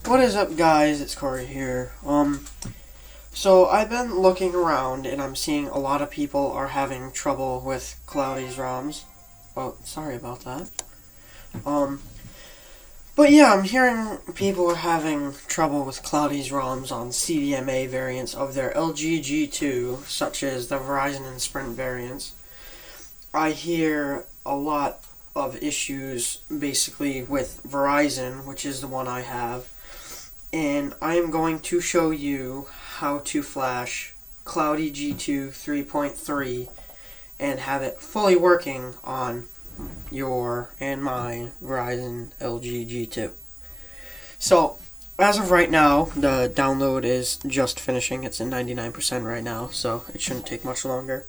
What is up, guys? It's Corey here. So I've been looking around and I'm seeing a lot of people are having trouble with Cloudy's ROMs. Oh, sorry about that. But yeah, I'm hearing people are having trouble with Cloudy's ROMs on CDMA variants of their LG G2, such as the Verizon and Sprint variants. I hear a lot of issues basically with Verizon, which is the one I have. And I am going to show you how to flash CloudyG2 3.3 and have it fully working on your and my Verizon LG G2. So, as of right now, the download is just finishing. It's at 99% right now, so it shouldn't take much longer.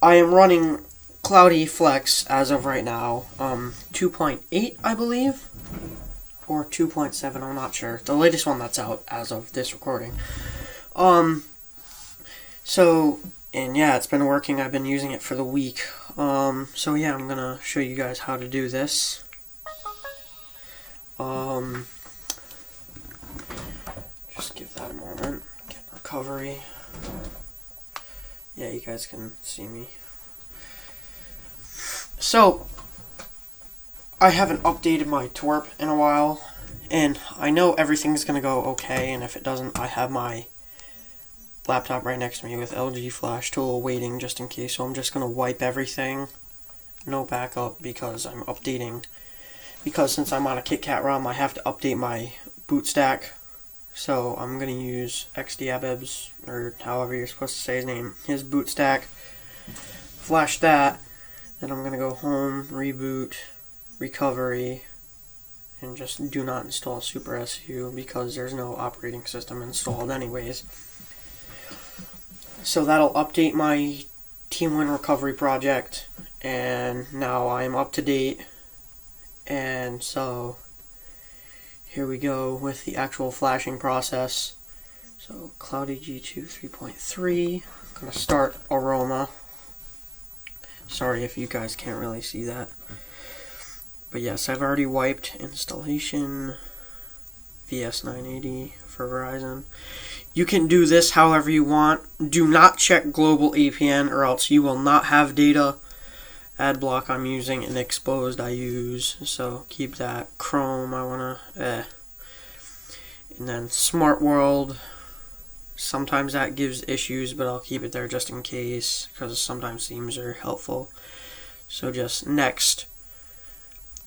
I am running Cloudy Flex as of right now, 2.8, I believe, or 2.7, I'm not sure. The latest one that's out as of this recording. And yeah, it's been working. I've been using it for the week. So yeah, I'm gonna show you guys how to do this. Just give that a moment. Get recovery. Yeah, you guys can see me. So, I haven't updated my twerp in a while, and I know everything's gonna go okay, and if it doesn't, I have my laptop right next to me with LG Flash Tool waiting just in case, so I'm just gonna wipe everything, no backup, because I'm updating, because since I'm on a KitKat ROM, I have to update my boot stack, so I'm gonna use XDabeb's, or however you're supposed to say his name, his boot stack, flash that, then I'm gonna go home, reboot, recovery, and just do not install Super SU because there's no operating system installed anyways. So that'll update my TeamWin recovery project, and now I'm up to date. And so here we go with the actual flashing process. So CloudyG2 3.3, I'm gonna start Aroma. Sorry if you guys can't really see that. But yes, I've already wiped installation, VS980 for Verizon. You can do this however you want. Do not check global APN or else you will not have data. Adblock I'm using and exposed I use, so keep that. Chrome I wanna And then Smart World, sometimes that gives issues, but I'll keep it there just in case because sometimes themes are helpful. So just next.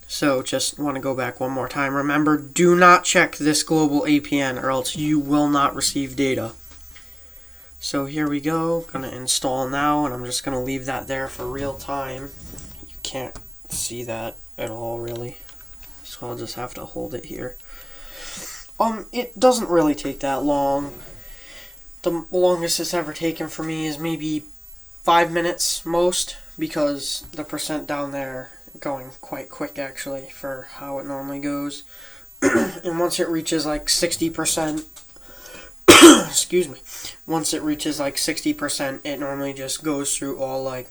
So just want to go back one more time. Remember, do not check this global APN or else you will not receive data. So here we go. Gonna install now, and I'm just gonna leave that there for real time. You can't see that at all really, so I'll just have to hold it here. It doesn't really take that long. The longest it's ever taken for me is maybe 5 minutes most, because the percent down there going quite quick actually for how it normally goes. And once it reaches like 60%, excuse me, once it reaches like 60%, it normally just goes through all like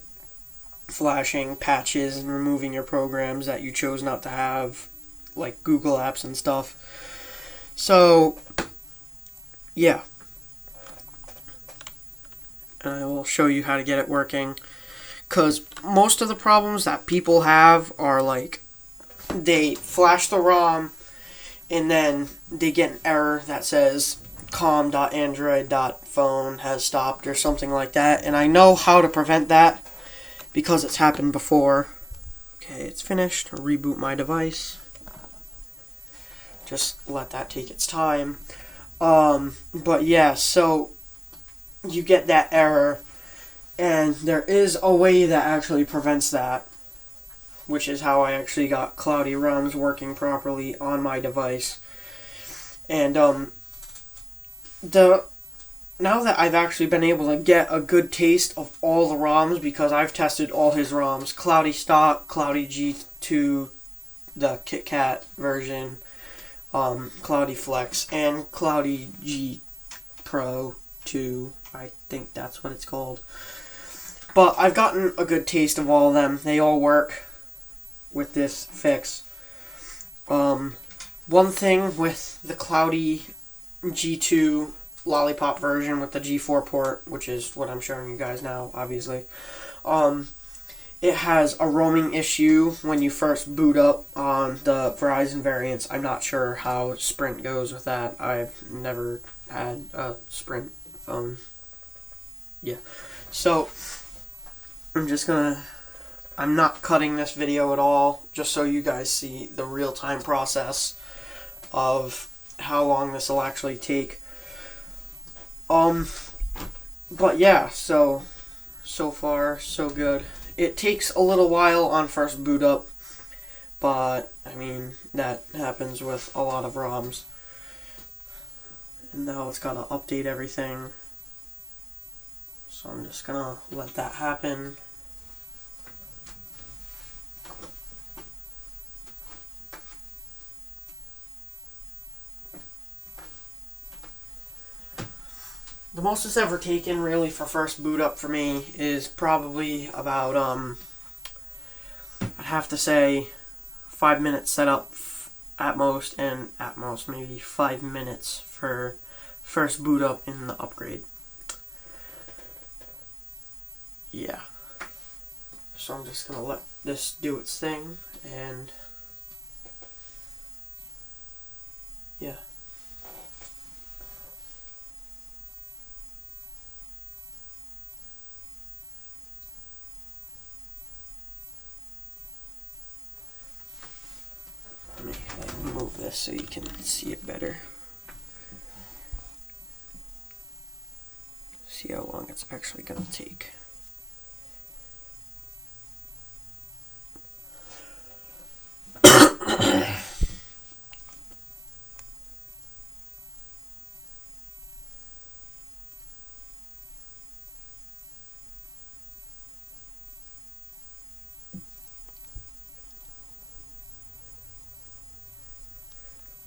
flashing patches and removing your programs that you chose not to have, like Google apps and stuff. So yeah, and I will show you how to get it working. Because most of the problems that people have are like, they flash the ROM and then they get an error that says com.android.phone has stopped or something like that. And I know how to prevent that because it's happened before. Okay, it's finished. I'll reboot my device. Just let that take its time. But yeah, so you get that error. And there is a way that actually prevents that, which is how I actually got Cloudy ROMs working properly on my device. And now that I've actually been able to get a good taste of all the ROMs, because I've tested all his ROMs, Cloudy Stock, CloudyG2, the KitKat version, Cloudy Flex, and CloudyG Pro 2, I think that's what it's called. But I've gotten a good taste of all of them. They all work with this fix. One thing with the CloudyG2 Lollipop version with the G4 port, which is what I'm showing you guys now, obviously, it has a roaming issue when you first boot up on the Verizon variants. I'm not sure how Sprint goes with that. I've never had a Sprint phone. Yeah. So, I'm not cutting this video at all, just so you guys see the real-time process of how long this will actually take. But yeah, so far, so good. It takes a little while on first boot up, but, I mean, that happens with a lot of ROMs. And now it's got to update everything. So I'm just gonna let that happen. The most it's ever taken, really, for first boot up for me is probably about, I'd have to say 5 minutes setup at most, and at most maybe 5 minutes for first boot up in the upgrade. Yeah. So I'm just gonna let this do its thing, and yeah. Let me move this so you can see it better. See how long it's actually gonna take.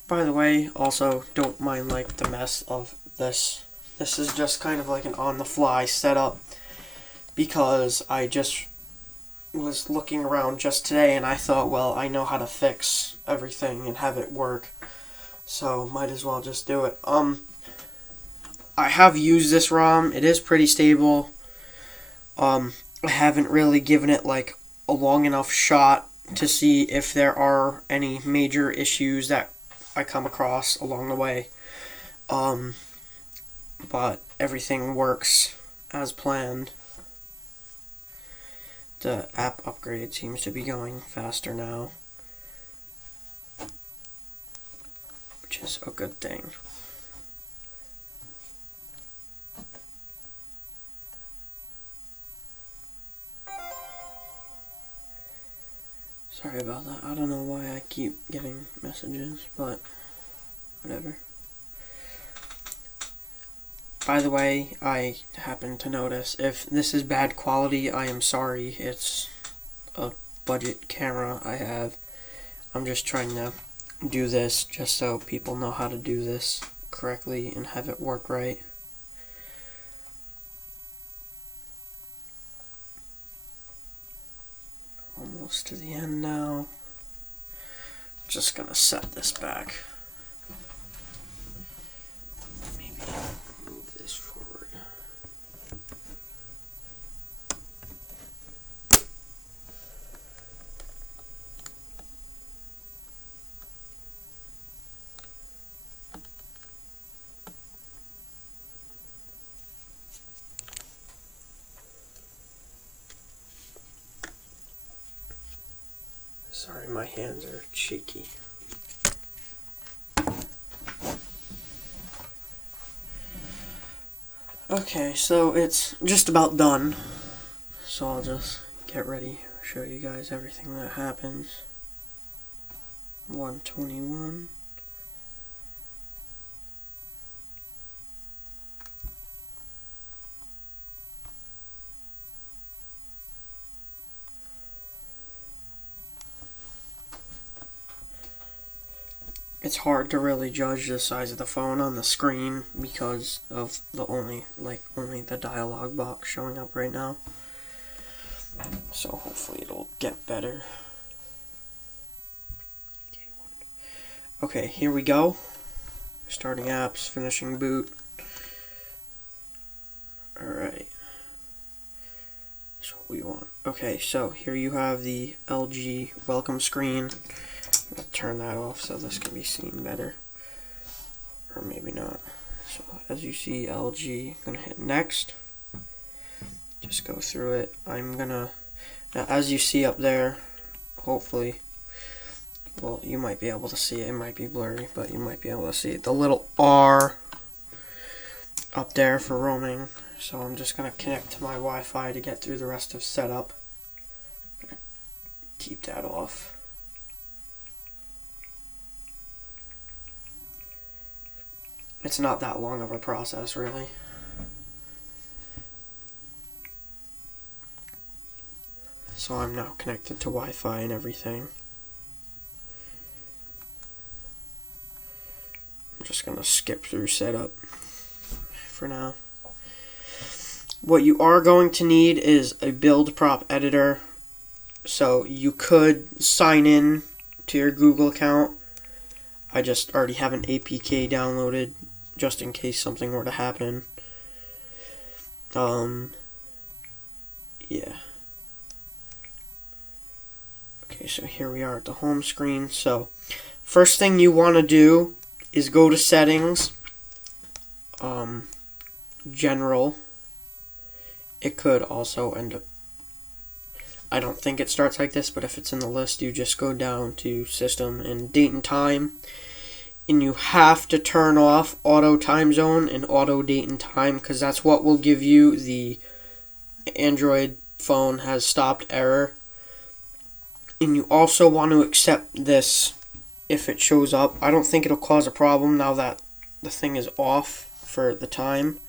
By the way, also, don't mind like the mess of this. This is just kind of like an on-the-fly setup, because I just was looking around just today and I thought, well, I know how to fix everything and have it work, so might as well just do it. I have used this ROM. It is pretty stable. I haven't really given it like a long enough shot to see if there are any major issues that I come across along the way. But everything works as planned. The app upgrade seems to be going faster now, which is a good thing. Sorry about that. I don't know why I keep getting messages, but whatever. By the way, I happen to notice, if this is bad quality, I am sorry. It's a budget camera I have. I'm just trying to do this just so people know how to do this correctly and have it work right. Almost to the end now. Just gonna set this back. Maybe move this forward. Sorry, my hands are shaky. Okay, so it's just about done. So I'll just get ready, show you guys everything that happens. 121. It's hard to really judge the size of the phone on the screen because of the only the dialog box showing up right now. So hopefully it'll get better. Okay, here we go. Starting apps, finishing boot. Alright. That's what we want. Okay, so here you have the LG welcome screen. I'm going to turn that off so this can be seen better. Or maybe not. So as you see, LG, I'm going to hit next. Just go through it. Now as you see up there, hopefully, well, you might be able to see it. It might be blurry, but you might be able to see it. The little R up there for roaming. So I'm just going to connect to my Wi-Fi to get through the rest of setup. Keep that off. It's not that long of a process, really. So I'm now connected to Wi-Fi and everything. I'm just going to skip through setup for now. What you are going to need is a build prop editor. So you could sign in to your Google account. I just already have an APK downloaded just in case something were to happen. Yeah. Okay, so here we are at the home screen. So first thing you want to do is go to settings, general. It could also end up, I don't think it starts like this, but if it's in the list, you just go down to system and date and time, and you have to turn off auto time zone and auto date and time, because that's what will give you the Android phone has stopped error. And you also want to accept this if it shows up. I don't think it'll cause a problem now that the thing is off for the time,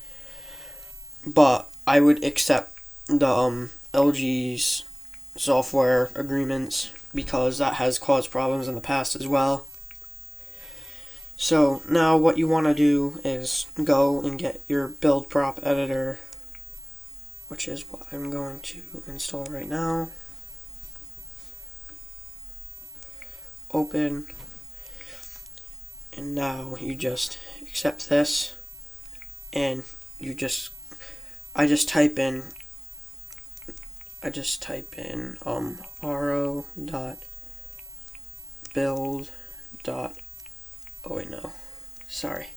but I would accept the LG's software agreements because that has caused problems in the past as well. So now what you want to do is go and get your build prop editor, which is what I'm going to install right now. Open, and now you just accept this, and I just type in ro.build. Oh wait, no, sorry,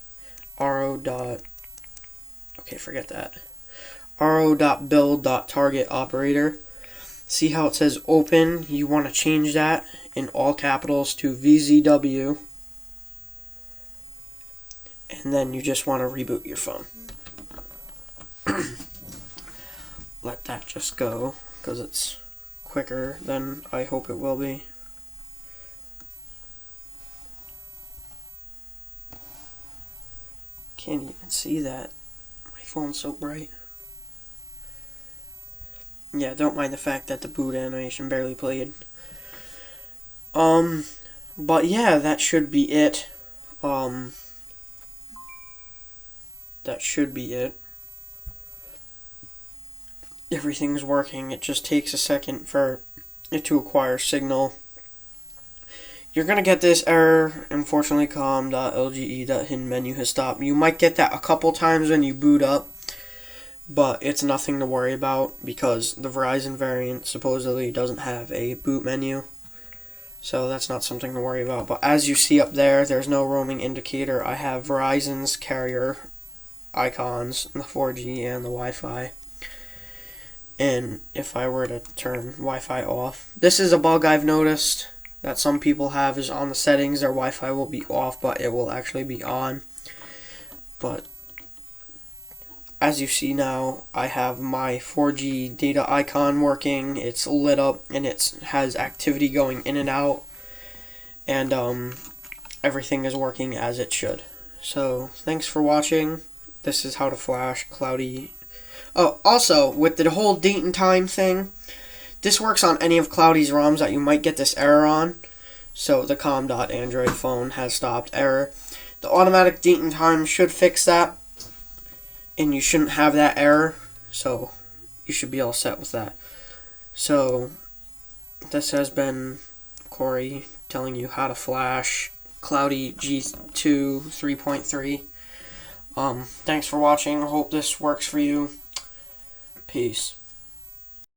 okay, forget that. ro.build.target operator. See how it says open? You want to change that in all capitals to VZW, and then you just want to reboot your phone. Let that just go because it's quicker than I hope it will be. Can't even see that. My phone's so bright. Yeah, don't mind the fact that the boot animation barely played. But yeah, that should be it. That should be it. Everything's working. It just takes a second for it to acquire signal. You're going to get this error, unfortunately, com.lge.hidden menu has stopped. You might get that a couple times when you boot up, but it's nothing to worry about because the Verizon variant supposedly doesn't have a boot menu. So that's not something to worry about. But as you see up there, there's no roaming indicator. I have Verizon's carrier icons, the 4G and the Wi-Fi. And if I were to turn Wi-Fi off, this is a bug I've noticed that some people have, is on the settings their Wi-Fi will be off, but it will actually be on. But as you see now, I have my 4G data icon working. It's lit up and it has activity going in and out, and everything is working as it should. So thanks for watching. This is how to flash Cloudy. Oh, also with the whole date and time thing, this works on any of Cloudy's ROMs that you might get this error on. So the com.android phone has stopped error. The automatic date and time should fix that, and you shouldn't have that error. So you should be all set with that. So this has been Corey telling you how to flash CloudyG2 3.3. Thanks for watching. Hope this works for you. Peace.